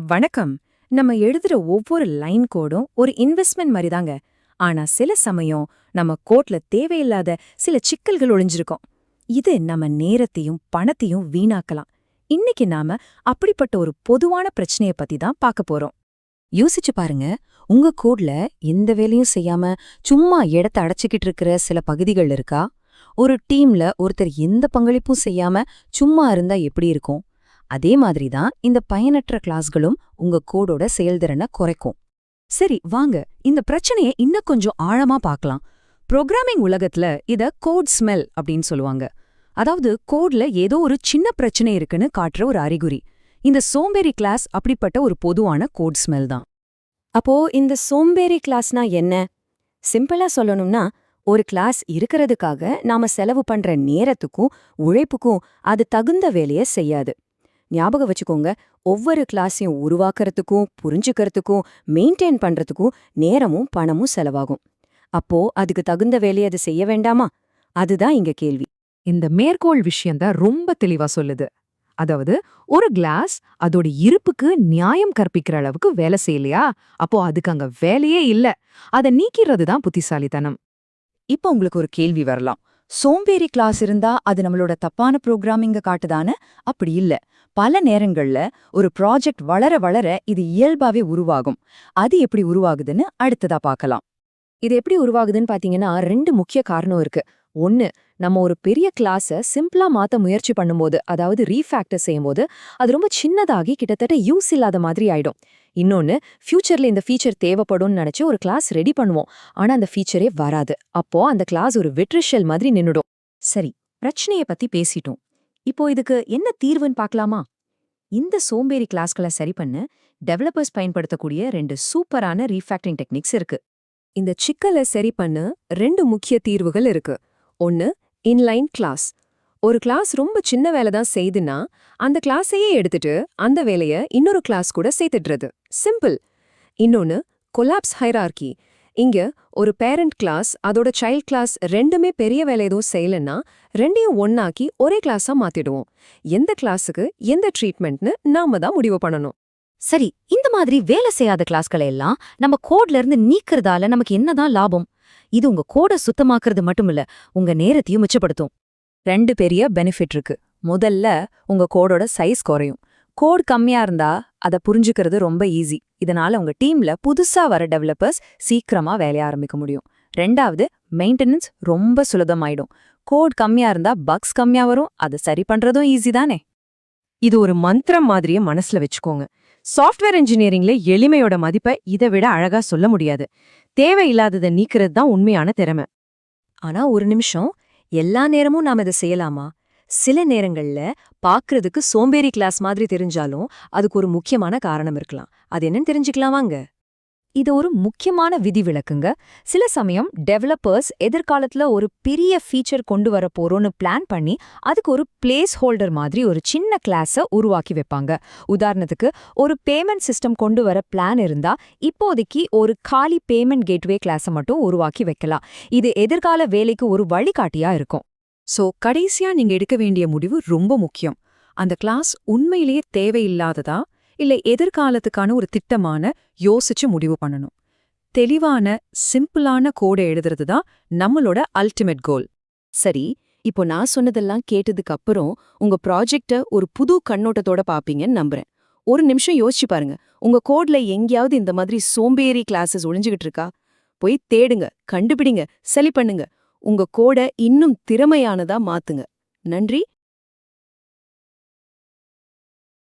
வணக்கம். நம்ம எழுதுற ஒவ்வொரு லைன் கோடும் ஒரு இன்வெஸ்ட்மெண்ட் மாதிரி தாங்க. ஆனா சில சமயம் நம்ம கோட்ல தேவையில்லாத சில சிக்கல்கள் ஒளிஞ்சிருக்கும். இது நம்ம நேரத்தையும் பணத்தையும் வீணாக்கலாம். இன்னைக்கு நாம அப்படிப்பட்ட ஒரு பொதுவான பிரச்சனைய பத்தி தான் பார்க்க போறோம். யோசிச்சு பாருங்க, உங்க கோட்ல எந்த வேலையும் செய்யாம சும்மா இடத்த அடைச்சிக்கிட்டு இருக்கிற சில பகுதிகள் இருக்கா? ஒரு டீம்ல ஒருத்தர் எந்த பங்களிப்பும் செய்யாம சும்மா இருந்தா எப்படி இருக்கும்? அதே மாதிரி தான் இந்த பயனற்ற கிளாஸ்களும் உங்க கோடோட செயல்திறனை குறைக்கும். சரி, வாங்க இந்த பிரச்சனையை இன்னும் கொஞ்சம் ஆழமா பார்க்கலாம். புரோகிராமிங் உலகத்துல இத கோட் ஸ்மெல் அப்படின்னு சொல்லுவாங்க. அதாவது கோட்ல ஏதோ ஒரு சின்ன பிரச்சனை இருக்குன்னு காட்டுற ஒரு அறிகுறி. இந்த சோம்பேறி கிளாஸ் அப்படிப்பட்ட ஒரு பொதுவான கோட் ஸ்மெல் தான். அப்போ இந்த சோம்பேறி கிளாஸ்னா என்ன? சிம்பிளா சொல்லணும்னா, ஒரு கிளாஸ் இருக்கிறதுக்காக நாம செலவு பண்ற நேரத்துக்கும் உழைப்புக்கும் அது தகுந்த வேலையை செய்யாது. ஞாபகம் வச்சுக்கோங்க, ஒவ்வொரு கிளாஸையும் உருவாக்குறதுக்கும் புரிஞ்சுக்கிறதுக்கும் மெயின்டைன் பண்றதுக்கும் நேரமும் பணமும் செலவாகும். அப்போ அதுக்கு தகுந்த வேலையை அது செய்ய வேண்டாமா? அதுதான் இங்க கேள்வி. இந்த மேற்கோள் விஷயம்தான் ரொம்ப தெளிவா சொல்லுது. அதாவது, ஒரு கிளாஸ் அதோட இருப்புக்கு நியாயம் கற்பிக்கிற அளவுக்கு வேலை செய்யலையா, அப்போ அதுக்கு அங்க வேலையே இல்ல. அதை நீக்கிறது தான் புத்திசாலித்தனம். இப்போ உங்களுக்கு ஒரு கேள்வி வரலாம். சோம்பேறி கிளாஸ் இருந்தா அது நம்மளோட தப்பான ப்ரோக்ராமிங்க காட்டுதானே? அப்படி இல்ல. பல நேரங்கள்ல ஒரு ப்ராஜெக்ட் வளர வளர இது இயல்பாவே உருவாகும். அது எப்படி உருவாகுதுன்னு அடுத்ததா பார்க்கலாம். இது எப்படி உருவாகுதுன்னு பாத்தீங்கன்னா, ரெண்டு முக்கிய காரணம் இருக்கு. ஒன்னு, நம்ம ஒரு பெரிய கிளாஸ சிம்பிளா மாத்த முயற்சி பண்ணும்போது, அதாவது ரீஃபேக்டர் செய்யும்போது, அது ரொம்ப சின்னதாகி கிட்டத்தட்ட யூஸ் இல்லாத மாதிரி ஆயிடும். இன்னொன்னு, ஃபியூச்சர்ல இந்த ஃபீச்சர் தேவைப்படும்னு நினைச்சு ஒரு கிளாஸ் ரெடி பண்ணுவோம். ஆனா அந்த ஃபீச்சரே வராது. அப்போ அந்த கிளாஸ் ஒரு விட்ரிஷல் மாதிரி நின்னுடும். சரி, பிரச்சனைய பத்தி பேசிட்டோம். இப்போ இதுக்கு என்ன தீர்வுன்னு பார்க்கலாமா? இந்த சோம்பேறி கிளாஸ்களை சரி பண்ண டெவலப்பர்ஸ் பயன்படுத்தக்கூடிய ரெண்டு சூப்பரான ரீஃபேக்டரிங் டெக்னிக்ஸ் இருக்கு. இந்த சிக்கலை சரி பண்ண ரெண்டு முக்கிய தீர்வுகள் இருக்கு. ஒன்னு, இன்லைன் கிளாஸ். ஒரு கிளாஸ் ரொம்ப சின்ன வேலை தான் செய்துன்னா அந்த கிளாஸையே எடுத்துட்டு அந்த வேலைய இன்னொரு கிளாஸ் கூட சேர்த்துடுறது. சிம்பிள். இன்னொன்னு, கொலாப்ஸ் ஹைரார்கி. இங்க ஒரு பேரண்ட் கிளாஸ் அதோட சைல்ட் கிளாஸ் ரெண்டுமே பெரிய வேலை எதுவும் செய்யலன்னா ரெண்டையும் ஒன்னாக்கி ஒரே கிளாஸா மாத்திடுவோம். எந்த கிளாஸுக்கு எந்த ட்ரீட்மெண்ட்னு நாம தான் முடிவு பண்ணணும். சரி, இந்த மாதிரி வேலை செய்யாத கிளாஸ்களை எல்லாம் நம்ம கோட்ல இருந்து நீக்கிறதால நமக்கு என்னதான் லாபம்? இது உங்க கோடை சுத்தமாக்குறது மட்டுமில்ல, உங்க நேரத்தையும் மிச்சப்படுத்தும். ரெண்டு பெரிய பெனிஃபிட் இருக்கு. முதல்ல, உங்க கோடோட சைஸ் குறையும். கோட் கம்மியா இருந்தா அதை புரிஞ்சுக்கிறது ரொம்ப ஈஸி. இதனால உங்க டீம்ல புதுசா வர டெவலப்பர்ஸ் சீக்கிரமா வேலைய ஆரம்பிக்க முடியும். ரெண்டாவது, மெயின்டெனன்ஸ் ரொம்ப சுலபமாயிடும். கோட் கம்மியா இருந்தா பக்ஸ் கம்மியா வரும். அதை சரி பண்றதும் ஈஸி தானே. இது ஒரு மந்திரம் மாதிரியே மனசுல வச்சுக்கோங்க. சாஃப்ட்வேர் இன்ஜினியரிங்ல எளிமையோட மதிப்பை இதை விட அழகா சொல்ல முடியாது. தேவையில்லாததை நீக்கிறது தான் உண்மையான திறமை. ஆனா ஒரு நிமிஷம், எல்லா நேரமும் நாம இதை செய்யலாமா? சில நேரங்கள்ல பாக்குறதுக்கு சோம்பேறி கிளாஸ் மாதிரி தெரிஞ்சாலும் அதுக்கு ஒரு முக்கியமான காரணம் இருக்கலாம். அது என்னன்னு தெரிஞ்சுக்கலாமாங்க? இது ஒரு முக்கியமான விதிவிலக்குங்க. சில சமயம் டெவலப்பர்ஸ் எதிர்காலத்துல ஒரு பெரிய ஃபீச்சர் கொண்டு வர போறோம்னு பிளான் பண்ணி அதுக்கு ஒரு பிளேஸ் ஹோல்டர் மாதிரி ஒரு சின்ன கிளாஸை உருவாக்கி வைப்பாங்க. உதாரணத்துக்கு, ஒரு பேமெண்ட் சிஸ்டம் கொண்டு வர பிளான் இருந்தா இப்போதைக்கு ஒரு காலி பேமெண்ட் கேட்வே கிளாஸை மட்டும் உருவாக்கி வைக்கலாம். இது எதிர்கால வேலைக்கு ஒரு வழிகாட்டியா இருக்கும். சோ, கடைசியா நீங்க எடுக்க வேண்டிய முடிவு ரொம்ப முக்கியம். அந்த கிளாஸ் உண்மையிலேயே தேவையில்லாததா இல்ல எதிர்காலத்துக்கான ஒரு திட்டமான யோசிச்சு முடிவு பண்ணணும். தெளிவான சிம்பிளான கோடை எழுதுறது தான் நம்மளோட அல்டிமேட் கோல். சரி, இப்போ நான் சொன்னதெல்லாம் கேட்டதுக்கு அப்புறம் உங்க ப்ராஜெக்ட ஒரு புது கண்ணோட்டத்தோட பாப்பீங்கன்னு நம்புறேன். ஒரு நிமிஷம் யோசிச்சு பாருங்க. உங்க கோட்ல எங்கேயாவது இந்த மாதிரி சோம்பேறி கிளாஸஸ் ஒளிஞ்சுகிட்டு இருக்கா? போய் தேடுங்க, கண்டுபிடிங்க, சரி பண்ணுங்க. உங்க கோடை இன்னும் திறமையானதா மாத்துங்க. நன்றி.